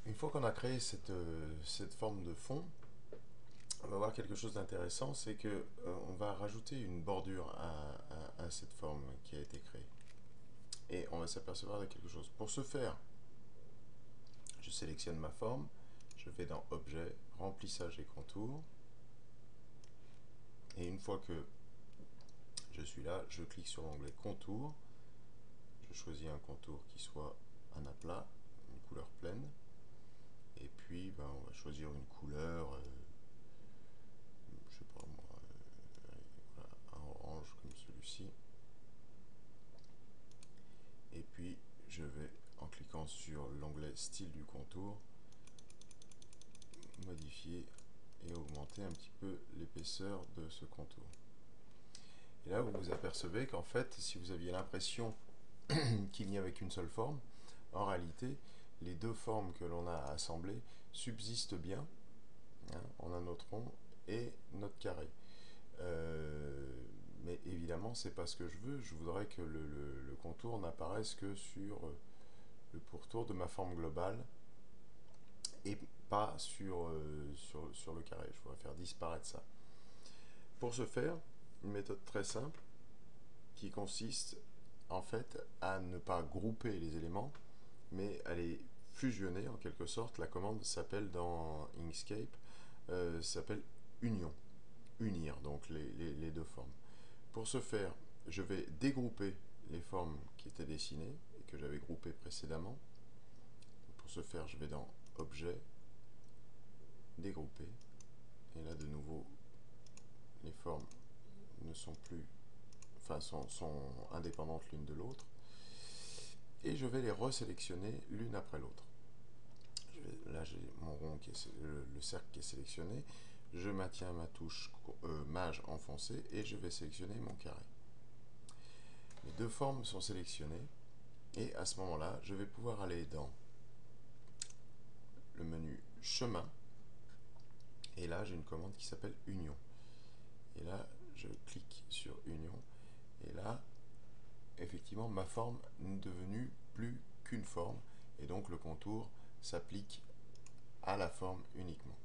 Une fois qu'on a créé cette forme de fond, on va voir quelque chose d'intéressant, c'est que on va rajouter une bordure à cette forme qui a été créée. Et on va s'apercevoir de quelque chose. Pour ce faire, je sélectionne ma forme, je vais dans Objet, Remplissage et Contours. Et une fois que je suis là, je clique sur l'onglet Contour. Je choisis un contour qui soit un aplat, une couleur pleine. Et puis, on va choisir une couleur, je sais pas moi, voilà, un orange comme celui-ci. Et puis, je vais, en cliquant sur l'onglet Style du contour, modifier et augmenter un petit peu l'épaisseur de ce contour. Et là, vous vous apercevez qu'en fait, si vous aviez l'impression qu'il n'y avait qu'une seule forme, en réalité, les deux formes que l'on a assemblées subsistent bien. Hein, on a notre rond et notre carré. Mais évidemment, c'est pas ce que je veux. Je voudrais que le contour n'apparaisse que sur le pourtour de ma forme globale et pas sur le carré. Je voudrais faire disparaître ça. Pour ce faire, une méthode très simple qui consiste en fait à ne pas grouper les éléments, mais à les fusionner en quelque sorte. La commande s'appelle dans Inkscape, s'appelle union, unir donc les deux formes. Pour ce faire, je vais dégrouper les formes qui étaient dessinées et que j'avais groupées précédemment. Pour ce faire, je vais dans Objet, Dégrouper, et là de nouveau, les formes ne sont plus, enfin sont indépendantes l'une de l'autre, et je vais les resélectionner l'une après l'autre. Là j'ai mon rond qui est le cercle qui est sélectionné, je maintiens ma touche Maj enfoncée et je vais sélectionner mon carré. Les deux formes sont sélectionnées et à ce moment-là, je vais pouvoir aller dans le menu Chemin et là j'ai une commande qui s'appelle Union. Et là, je clique sur Union et là, effectivement, ma forme n'est devenue plus qu'une forme et donc le contour s'applique à la forme uniquement.